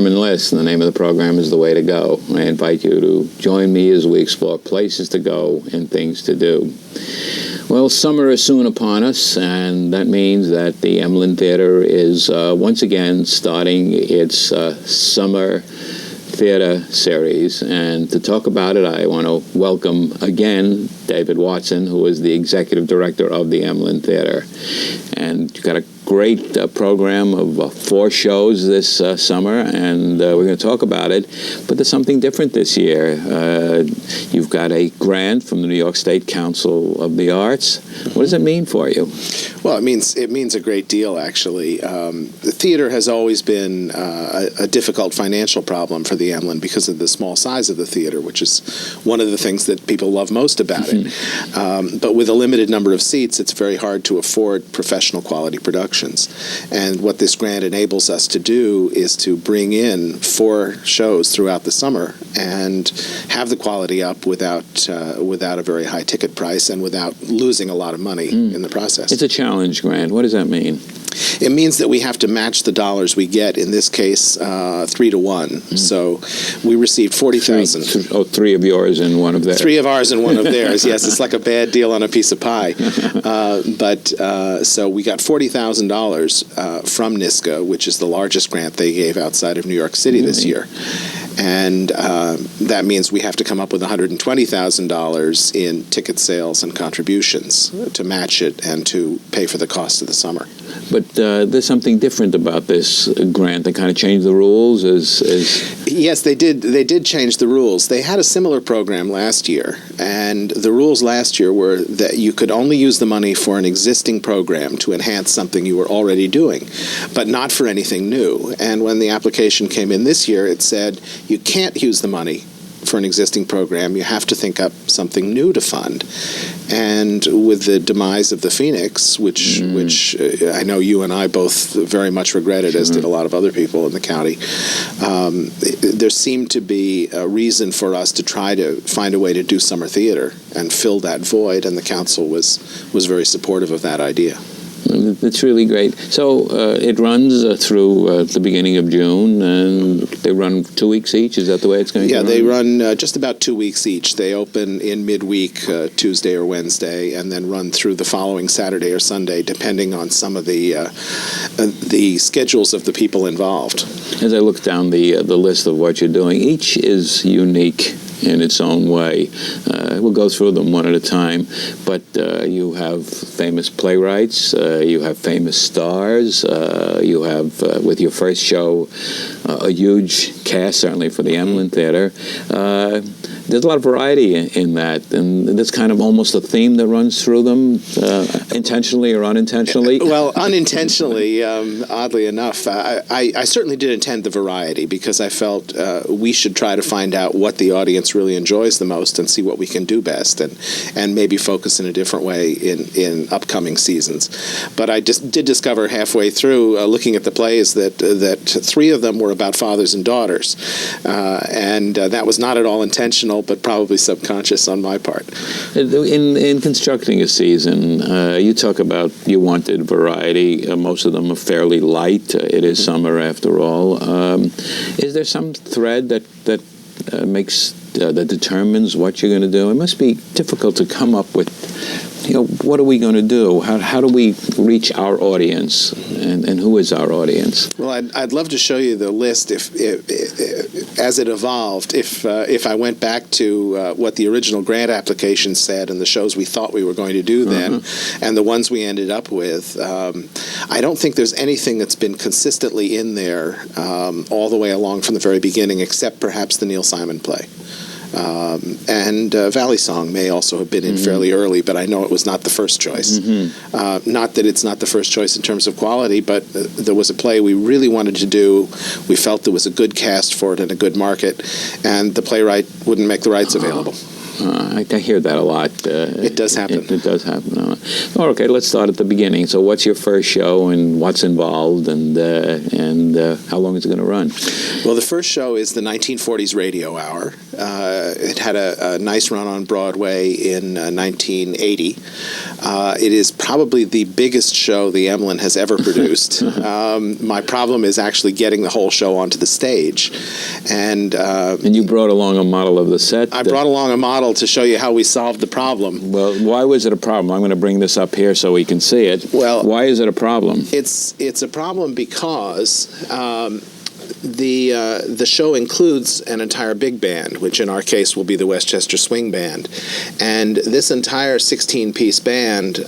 Norman Liss, and the name of the program is The Way to Go. I invite you to join me as we explore places to go and things to do. Well, summer is soon upon us, and that means that the Emelin Theater is once again starting its summer theater series. And to talk about it, I want to welcome again David Watson, who is the executive director of the Emelin Theater. And you've got a great program of 4 shows this summer, and we're going to talk about it. But there's something different this year. You've got a grant from the New York State Council of the Arts. What does it mean for you? Well, it means a great deal, actually. The theater has always been a difficult financial problem for the Emelin because of the small size of the theater, which is one of the things that people love most about it. But with a limited number of seats, it's very hard to afford professional quality productions. And what this grant enables us to do is to bring in 4 shows throughout the summer and have the quality up without a very high ticket price and without losing a lot of money in the process. It's a challenge grant. What does that mean? It means that we have to match the dollars we get, in this case, 3 to 1. So we received $40,000. 3 of yours and 1 of theirs. 3 of ours and 1 of theirs. Yes, it's like a bad deal on a piece of pie. So we got $40,000 from NYSCA, which is the largest grant they gave outside of New York City this year. And that means we have to come up with $120,000 in ticket sales and contributions to match it and to pay for the cost of the summer. But there's something different about this grant. They kind of changed the rules. Yes, they did. They did change the rules. They had a similar program last year, and the rules last year were that you could only use the money for an existing program to enhance something you were already doing, but not for anything new. And when the application came in this year, it said you can't use the money for an existing program. You have to think up something new to fund. And with the demise of the Phoenix, which I know you and I both very much regretted, as did a lot of other people in the county, there seemed to be a reason for us to try to find a way to do summer theater and fill that void, and the council was very supportive of that idea. That's really great. So it runs through the beginning of June, and they run 2 weeks each? Is that the way it's going to run? Yeah, they run just about 2 weeks each. They open in midweek, Tuesday or Wednesday, and then run through the following Saturday or Sunday, depending on some of the schedules of the people involved. As I look down the list of what you're doing, each is unique in its own way. We'll go through them one at a time, but you have famous playwrights, you have famous stars, you have, with your first show, a huge cast, certainly for the Emelin Theater. There's a lot of variety in that, and that's kind of almost a theme that runs through them, intentionally or unintentionally. Well, unintentionally, oddly enough. I certainly did intend the variety, because I felt we should try to find out what the audience really enjoys the most and see what we can do best, and maybe focus in a different way in upcoming seasons. But I just did discover halfway through, looking at the plays, that 3 of them were about fathers and daughters, and that was not at all intentional, but probably subconscious on my part. In constructing a season, you talk about you wanted variety. Most of them are fairly light. It is summer after all. Is there some thread that makes that determines what you're going to do? It must be difficult to come up with, what are we going to do? How do we reach our audience, and who is our audience? Well, I'd love to show you the list if as it evolved. If I went back to what the original grant application said and the shows we thought we were going to do then, and the ones we ended up with, I don't think there's anything that's been consistently in there all the way along from the very beginning, except perhaps the Neil Simon play. And Valley Song may also have been in fairly early, but I know it was not the first choice. Not that it's not the first choice in terms of quality, but there was a play we really wanted to do. We felt there was a good cast for it and a good market, and the playwright wouldn't make the rights available. I hear that a lot. It does happen. It does happen. Okay, let's start at the beginning. So what's your first show, and what's involved, and how long is it going to run? Well, the first show is the 1940s Radio Hour, It had a nice run on Broadway in 1980. It is probably the biggest show the Emelin has ever produced. My problem is actually getting the whole show onto the stage. And you brought along a model of the set? I brought along a model to show you how we solved the problem. Well, why was it a problem? I'm going to bring this up here so we can see it. Well, why is it a problem? It's a problem because the show includes an entire big band, which in our case will be the Westchester Swing Band. And this entire 16-piece band,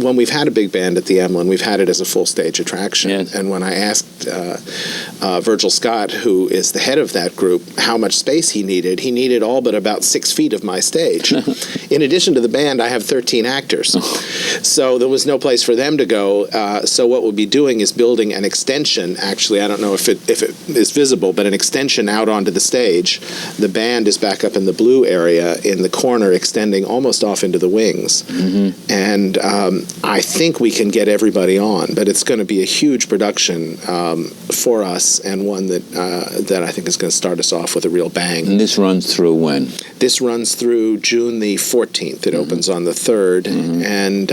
when we've had a big band at the Emelin, we've had it as a full-stage attraction. Yes. And when I asked Virgil Scott, who is the head of that group, how much space he needed all but about 6 feet of my stage. In addition to the band, I have 13 actors. So there was no place for them to go. So what we'll be doing is building an extension. Actually, I don't know if it is visible, but an extension out onto the stage. The band is back up in the blue area in the corner, extending almost off into the wings. Mm-hmm. And I think we can get everybody on, but it's going to be a huge production for us, and one that I think is going to start us off with a real bang. And this runs through when? This runs through June the 14th. It opens on the 3rd, and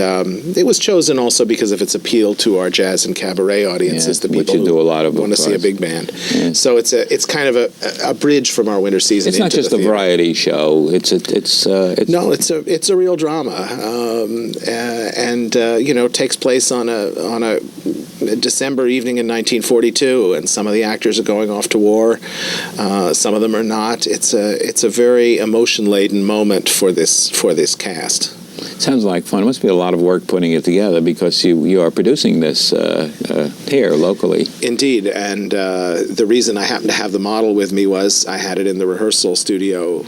it was chosen also because of its appeal to our jazz and cabaret audiences, the people who want to see a big band. Yeah. So it's kind of a bridge from our winter season. It's not just a variety show. It's a real drama, and takes place on a December evening in 1942, and some of the actors are going off to war. Some of them are not. It's a very emotion-laden moment for this cast. Sounds like fun. It must be a lot of work putting it together because you are producing this here locally. Indeed, and the reason I happened to have the model with me was I had it in the rehearsal studio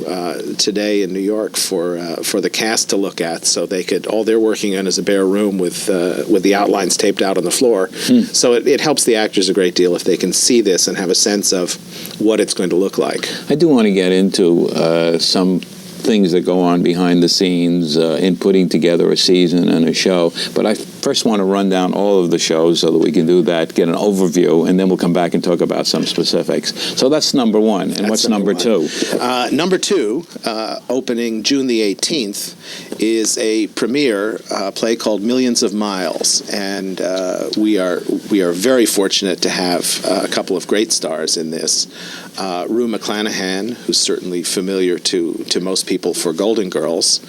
today in New York for the cast to look at, so they could. All they're working in is a bare room with the outlines taped out on the floor. So it helps the actors a great deal if they can see this and have a sense of what it's going to look like. I do want to get into some things that go on behind the scenes in putting together a season and a show. But I first want to run down all of the shows so that we can do that, get an overview, and then we'll come back and talk about some specifics. So that's number one. And what's number two? Number two, opening June the 18th, is a premiere play called Millions of Miles. And we are very fortunate to have a couple of great stars in this. Rue McClanahan, who's certainly familiar to most people for Golden Girls,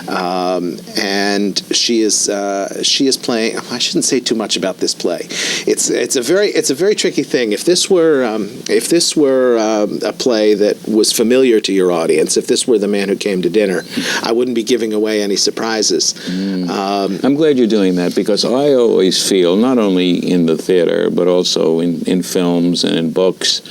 and she is playing. I shouldn't say too much about this play. It's a very tricky thing. If this were a play that was familiar to your audience, if this were The Man Who Came to Dinner, I wouldn't be giving away any surprises. I'm glad you're doing that because I always feel, not only in the theater but also in films and in books,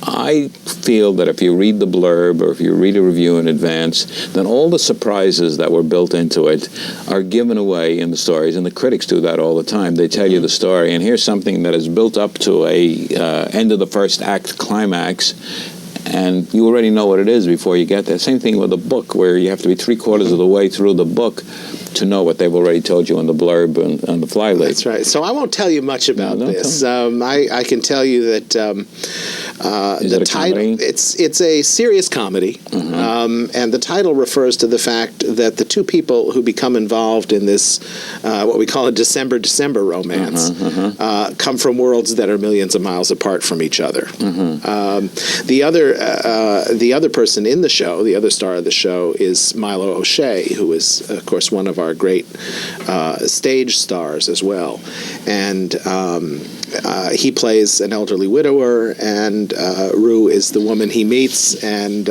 I feel that if you read the blurb or if you read a review in advance, then all the surprises that were built into it are given away in the stories, and the critics do that all the time. They tell you the story, and here's something that is built up to a end of the first act climax, and you already know what it is before you get there. Same thing with a book, where you have to be 3/4 of the way through the book to know what they've already told you in the blurb and on the flyleaf. That's right. So I won't tell you much about this. I can tell you that the title, it's a serious comedy, and the title refers to the fact that the two people who become involved in this, what we call a December romance, come from worlds that are millions of miles apart from each other. The other person in the show, the other star of the show, is Milo O'Shea, who is, of course, one of our great stage stars as well. And he plays an elderly widower, and Rue is the woman he meets, and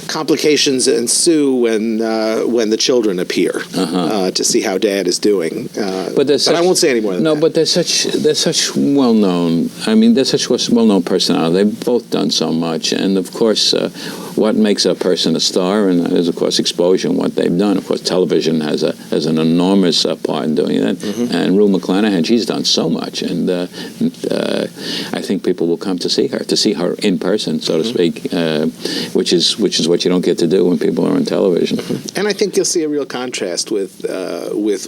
complications ensue when the children appear to see how Dad is doing. But I won't say any more than that. No, but they're such well-known. I mean, they're such well-known personalities. They've both done so much, and of course, what makes a person a star, and that is, of course, exposure and what they've done. Of course, television has has an enormous part in doing that. And Rue McClanahan, she's done so much, and I think people will come to see her in person, so to speak, which is what you don't get to do when people are on television. And I think you'll see a real contrast with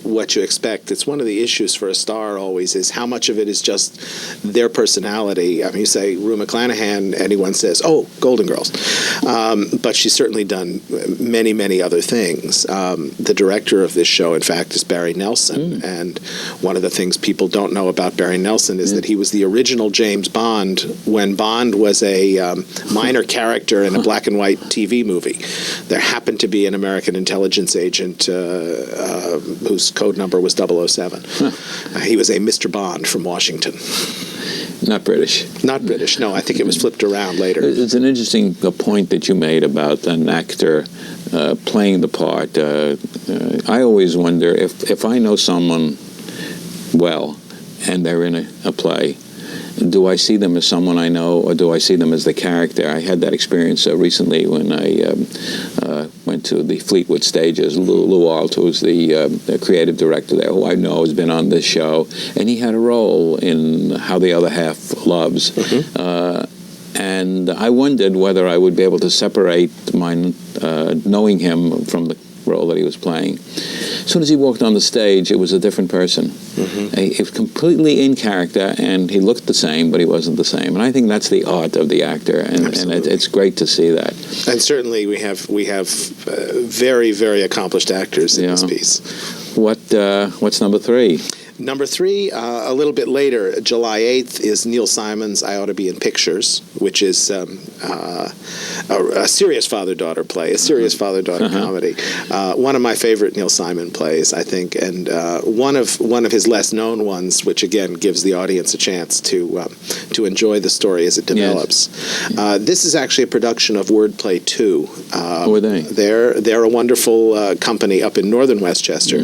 what you expect. It's one of the issues for a star always is how much of it is just their personality. I mean, you say Rue McClanahan, anyone says, "Oh, Golden Girls," but she's certainly done many, many other things. The director of this show, in fact, is Barry Nelson, and one of the things people don't know about Barry Nelson is that he was the original James Bond when Bond was a minor character in a black and white TV movie. There happened to be an American intelligence agent whose code number was 007. He was a Mr. Bond from Washington. Not British. Not British, no. I think it was flipped around later. It's an interesting point that you made about an actor playing the part. I always wonder if I know someone well and they're in a play, do I see them as someone I know, or do I see them as the character? I had that experience recently when I went to the Fleetwood Stages. Lou Alt, who's the creative director there, who I know has been on this show, and he had a role in How the Other Half Loves. And I wondered whether I would be able to separate my knowing him from the role that he was playing. As soon as he walked on the stage, it was a different person. He was completely in character, and he looked the same, but he wasn't the same. And I think that's the art of the actor, and it's great to see that. And certainly we have very, very accomplished actors in this piece. What's number 3? Number 3, a little bit later, July 8th, is Neil Simon's I Ought to Be in Pictures, which is a serious father-daughter play, a serious father-daughter comedy. One of my favorite Neil Simon plays, I think, and one of his less-known ones, which again gives the audience a chance to enjoy the story as it develops. Yes. This is actually a production of Wordplay 2. Who are they? They're a wonderful company up in northern Westchester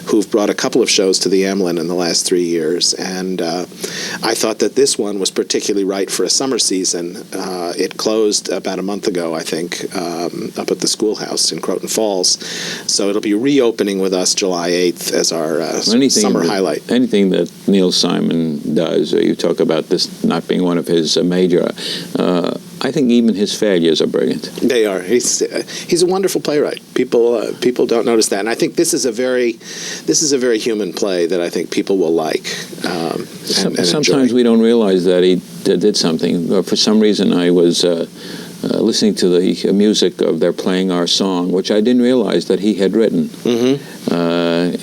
who've brought a couple of shows to the Emelin in the last 3 years, and I thought that this one was particularly right for a summer season. It closed about a month ago, I think, up at the schoolhouse in Croton Falls, so it'll be reopening with us July 8th as our summer highlight. Anything that Neil Simon does, you talk about this not being one of his major, I think even his failures are brilliant. They are. He's a wonderful playwright. People don't notice that, and I think this is a very human play that I think people will like. And sometimes enjoy. we don't realize that he did something. For some reason, I was listening to the music of "They're Playing Our Song," which I didn't realize that he had written.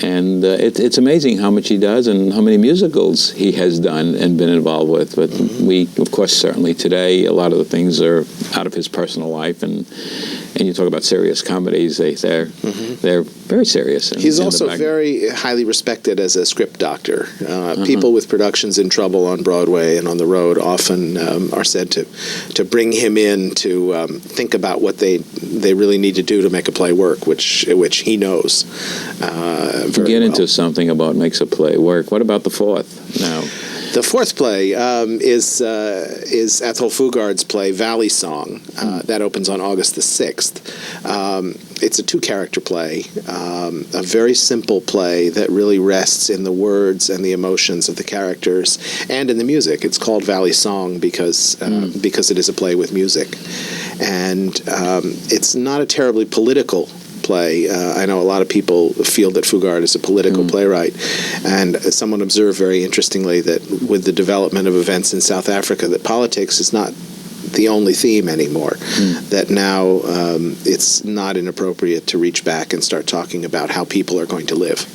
And it's amazing how much he does and how many musicals he has done and been involved with. But we, of course, certainly today, a lot of the things are out of his personal life, and you talk about serious comedies, they're very serious. He's also very highly respected as a script doctor. People with productions in trouble on Broadway and on the road often are said to bring him in to think about what they really need to do to make a play work, which he knows very Get well. into something about makes a play work. What about the 4th now? The 4th play is Ethel Fugard's play Valley Song. That opens on August the 6th. It's a 2-character play, a very simple play that really rests in the words and the emotions of the characters and in the music. It's called Valley Song because it is a play with music. And it's not a terribly political play. I know a lot of people feel that Fugard is a political playwright, and someone observed very interestingly that with the development of events in South Africa, that politics is not the only theme anymore, that now it's not inappropriate to reach back and start talking about how people are going to live.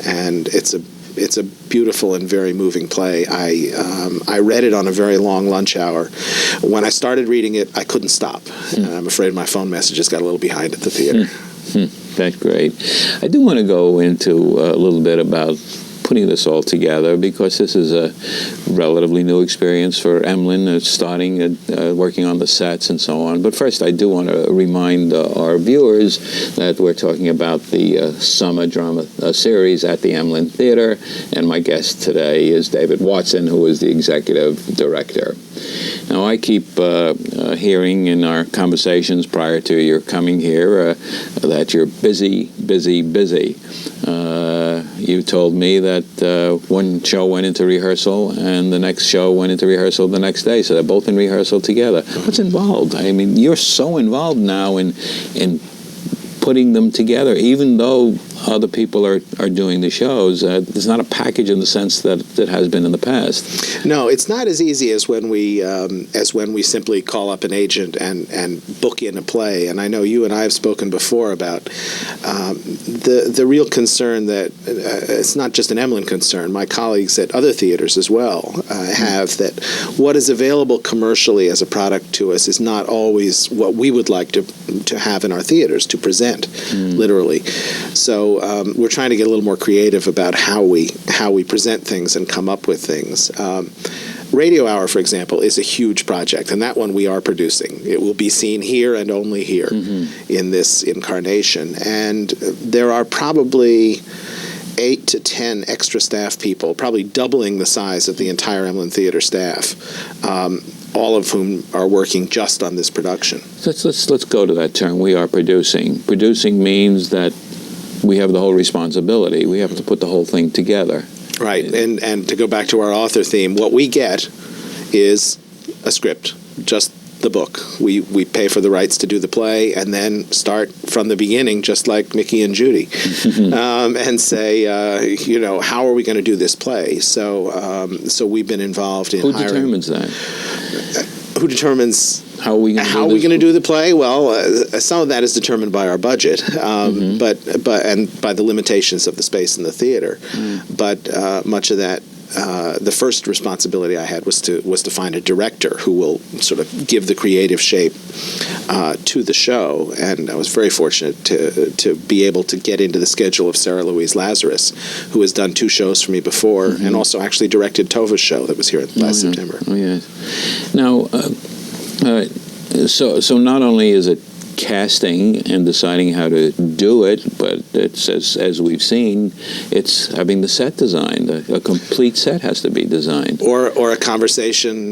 And it's a beautiful and very moving play. I read it on a very long lunch hour. When I started reading it, I couldn't stop. I'm afraid my phone messages got a little behind at the theater. That's great. I do want to go into a little bit about putting this all together, because this is a relatively new experience for Emelin, starting working on the sets and so on. But first, I do want to remind our viewers that we're talking about the summer drama series at the Emelin Theater, and my guest today is David Watson, who is the executive director. Now, I keep hearing in our conversations prior to your coming here that you're busy, busy, busy. You told me that one show went into rehearsal and the next show went into rehearsal the next day, so they're both in rehearsal together. What's involved? I mean, you're so involved now in putting them together, even though other people are doing the shows. It's not a package in the sense that it has been in the past. No, it's not as easy as when we simply call up an agent and book in a play. And I know you and I have spoken before about the real concern that it's not just an Emelin concern. My colleagues at other theaters as well have that what is available commercially as a product to us is not always what we would like to have in our theaters to present, literally. So we're trying to get a little more creative about how we present things and come up with things. Radio Hour, for example, is a huge project, and that one we are producing. It will be seen here and only here in this incarnation. And there are probably 8 to 10 extra staff people, probably doubling the size of the entire Emelin Theater staff, all of whom are working just on this production. Let's go to that term. We are producing. Producing means that we have the whole responsibility. We have to put the whole thing together. Right, and to go back to our author theme, what we get is a script, just the book. We pay for the rights to do the play and then start from the beginning, just like Mickey and Judy, and say, how are we going to do this play? So we've been involved in Who hiring. determines that? Who determines how are we going to do the play? Well, some of that is determined by our budget, but by the limitations of the space in the theater. But much of that, the first responsibility I had was to find a director who will sort of give the creative shape to the show, and I was very fortunate to be able to get into the schedule of Sarah Louise Lazarus, who has done 2 shows for me before, and also actually directed Tova's show that was here last September. Oh yes. Now. So not only is it casting and deciding how to do it, but it's as we've seen, it's having the set designed. A complete set has to be designed. Or a conversation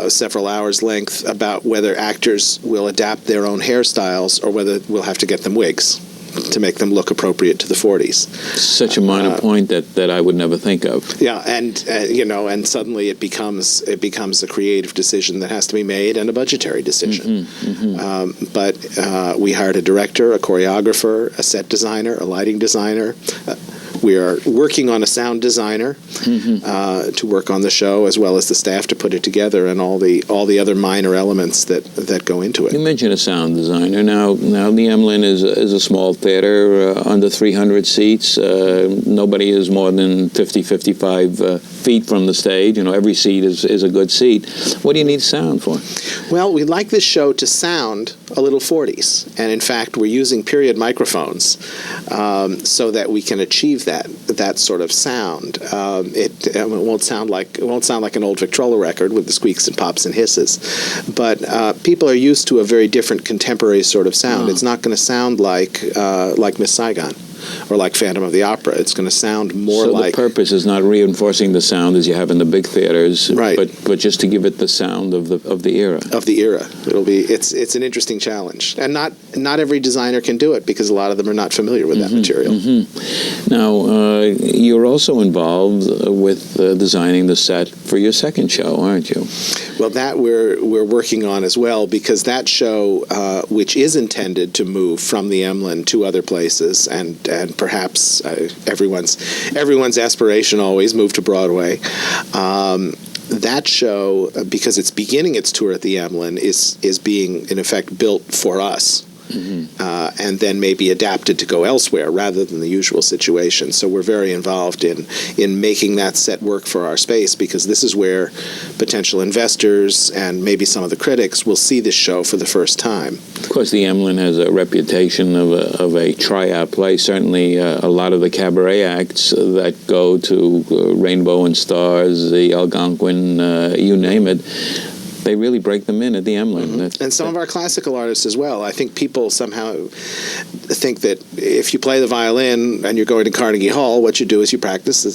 several hours length about whether actors will adapt their own hairstyles or whether we'll have to get them wigs to make them look appropriate to the 40s. Such a minor point that I would never think of. Yeah, and and suddenly it becomes a creative decision that has to be made and a budgetary decision. But we hired a director, a choreographer, a set designer, a lighting designer. We are working on a sound designer to work on the show, as well as the staff to put it together, and all the other minor elements that go into it. You mentioned a sound designer. Now the Emelin is a small theater, under 300 seats. Nobody is more than 55 feet from the stage. Every seat is a good seat. What do you need sound for? Well, we'd like this show to sound a little 40s, and in fact, we're using period microphones so that we can achieve that sort of sound. It won't sound like an old Victrola record with the squeaks and pops and hisses, but people are used to a very different contemporary sort of sound. It's not going to sound like Miss Saigon or like Phantom of the Opera. It's going to sound more like... So the purpose is not reinforcing the sound as you have in the big theaters, right, but just to give it the sound of the era. Of the era. It's an interesting challenge. And not every designer can do it because a lot of them are not familiar with that material. Now, you're also involved with designing the set for your second show, aren't you? Well, that we're working on as well, because that show, which is intended to move from the Emelin to other places, and perhaps everyone's aspiration always move to Broadway. That show, because it's beginning its tour at the Emelin, is being in effect built for us. And then maybe adapted to go elsewhere rather than the usual situation. So we're very involved in making that set work for our space, because this is where potential investors and maybe some of the critics will see this show for the first time. Of course, the Emelin has a reputation of a tryout play. Certainly, a lot of the cabaret acts that go to Rainbow and Stars, the Algonquin, you name it, they really break them in at the Emelin. And some of our classical artists as well. I think people somehow think that if you play the violin and you're going to Carnegie Hall, what you do is you practice,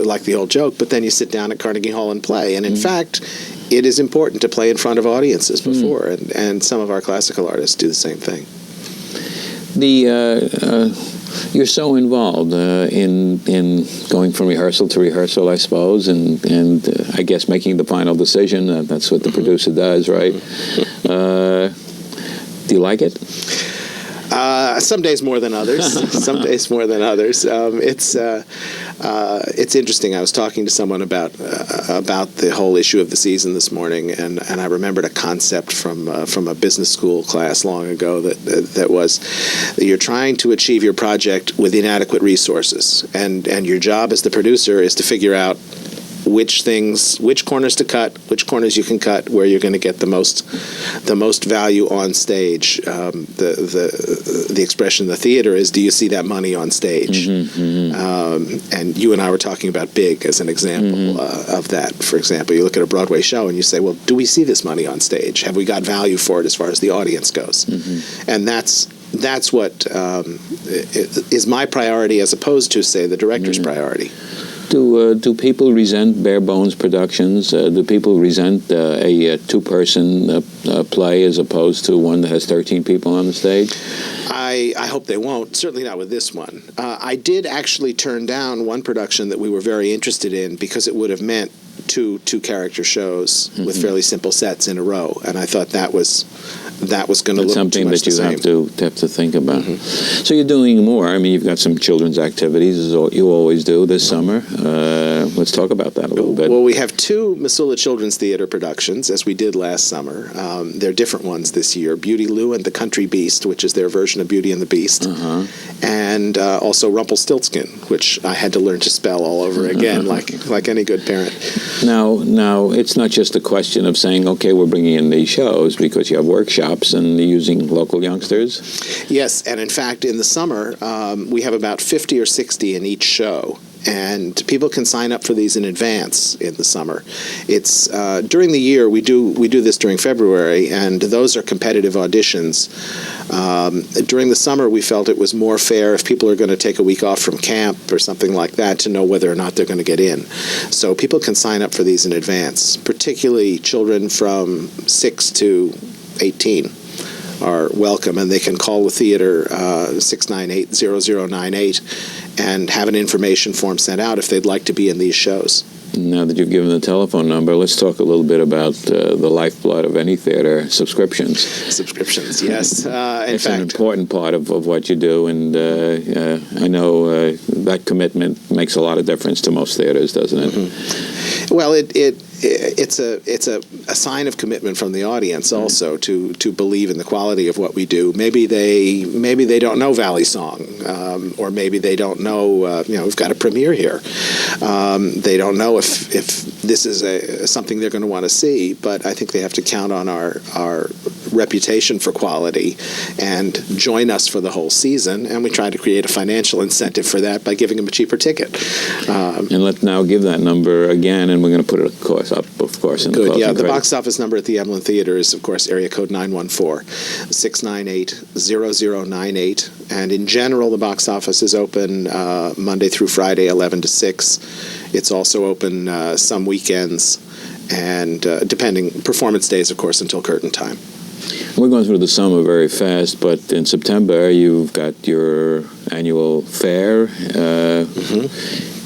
like the old joke, but then you sit down at Carnegie Hall and play. And in fact, it is important to play in front of audiences before, and some of our classical artists do the same thing. you're so involved in going from rehearsal to rehearsal, I suppose, and I guess making the final decision. That's what the producer does, right? Do you like it? Some days more than others. Some days more than others. It's interesting. I was talking to someone about the whole issue of the season this morning, and I remembered a concept from a business school class long ago that was that you're trying to achieve your project with inadequate resources, and your job as the producer is to figure out which corners to cut, which corners you can cut, where you're going to get the most value on stage. The expression in the theater is, do you see that money on stage? And you and I were talking about Big as an example of that. For example, you look at a Broadway show and you say, well, do we see this money on stage? Have we got value for it as far as the audience goes? And that's what is my priority as opposed to, say, the director's priority. Do people resent bare bones productions? Do people resent a two-person play as opposed to one that has 13 people on the stage? I hope they won't. Certainly not with this one. I did actually turn down one production that we were very interested in because it would have meant two character shows with fairly simple sets in a row, and I thought that was going to look something too much that you have to think about. So you're doing more. I mean, you've got some children's activities, as you always do this summer. Let's talk about that a little bit. Well, we have two Missoula Children's Theater productions, as we did last summer. They're different ones this year: Beauty Lou and the Country Beast, which is their version of Beauty and the Beast, and also Rumpelstiltskin, which I had to learn to spell all over again, like any good parent. Now, it's not just a question of saying, okay, we're bringing in these shows, because you have workshops and using local youngsters. Yes, and in fact, in the summer, we have about 50 or 60 in each show. And people can sign up for these in advance in the summer. It's during the year we do this during February, and those are competitive auditions. During the summer, we felt it was more fair if people are going to take a week off from camp or something like that to know whether or not they're going to get in. So people can sign up for these in advance, particularly children from 6 to 18. Are welcome, and they can call the theater 698-0098 and have an information form sent out if they'd like to be in these shows. Now that you've given the telephone number, let's talk a little bit about the lifeblood of any theater, subscriptions. Subscriptions, yes. It's an important part of what you do, and I know that commitment makes a lot of difference to most theaters, doesn't it? Well, it's a sign of commitment from the audience also to believe in the quality of what we do. Maybe they don't know Valley Song, or maybe they don't know we've got a premiere here. They don't know if this is something they're going to want to see, but I think they have to count on our reputation for quality and join us for the whole season, and we try to create a financial incentive for that by giving them a cheaper ticket. And let's now give that number again, and we're going to put it, of course, up, of course, in the closing the credits. box office number at the Emelin Theater is, of course, area code 914-698-0098, and in general, the box office is open Monday through Friday, 11 to 6. It's also open some weekends, and depending, performance days, of course, until curtain time. We're going through the summer very fast, but in September you've got your annual fair.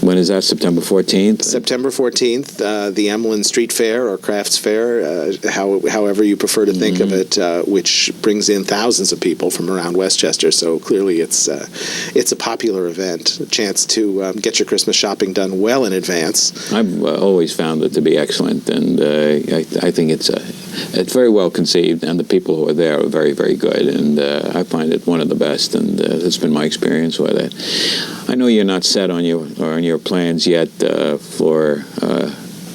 When is that? September 14th? September 14th, the Emelin Street Fair or Crafts Fair, however you prefer to think of it, which brings in thousands of people from around Westchester. So clearly it's a popular event, a chance to get your Christmas shopping done well in advance. I've always found it to be excellent, and I think it's very well conceived, and the people who are there are very, very good, and I find it one of the best, and that's been my experience with it. I know you're not set on your plans yet for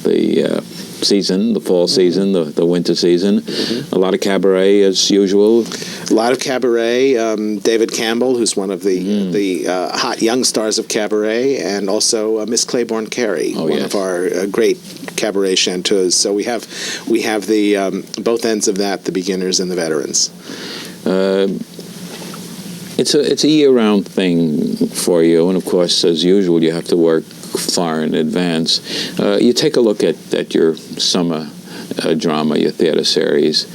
the season, the fall season, the winter season. A lot of cabaret as usual. A lot of cabaret. David Campbell, who's one of the hot young stars of cabaret, and also Miss Claiborne Carey, one of our great cabaret chanteuses. So we have the both ends of that, the beginners and the veterans. It's a year-round thing for you, and of course, as usual, you have to work far in advance. You take a look at your summer drama, your theater series.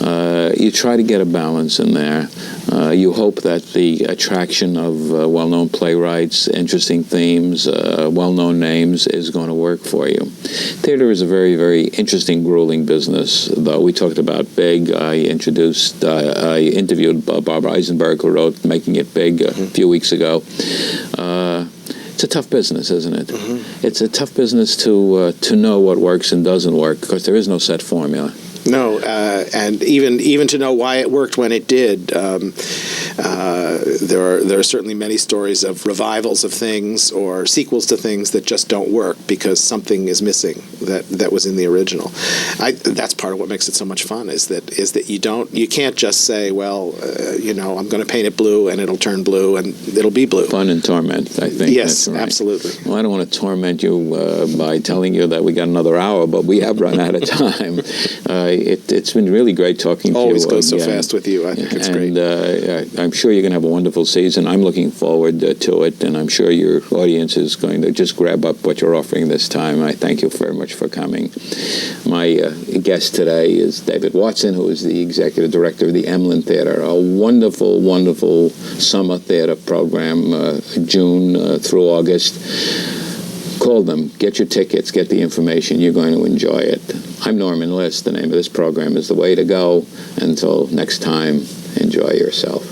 You try to get a balance in there. You hope that the attraction of well-known playwrights, interesting themes, well-known names is going to work for you. Theater is a very, very interesting, grueling business, though. We talked about Big. I interviewed Barbara Eisenberg, who wrote Making It Big a few weeks ago. It's a tough business, isn't it? It's a tough business to know what works and doesn't work, because there is no set formula. No, and even to know why it worked when it did. There are certainly many stories of revivals of things or sequels to things that just don't work because something is missing that was in the original. That's part of what makes it so much fun is that you can't just say, well, I'm going to paint it blue and it'll turn blue and it'll be blue. Fun and torment, I think. Yes, that's right. Absolutely. Well, I don't want to torment you by telling you that we got another hour, but we have run out of time. It's been really great talking to you. Always goes so fast with you. I think it's great. And I'm sure you're going to have a wonderful season. I'm looking forward to it, and I'm sure your audience is going to just grab up what you're offering this time. I thank you very much for coming. My guest today is David Watson, who is the executive director of the Emelin Theater, a wonderful, wonderful summer theater program, June through August. Call them, get your tickets, get the information. You're going to enjoy it. I'm Norman Liss. The name of this program is The Way to Go. Until next time, enjoy yourself.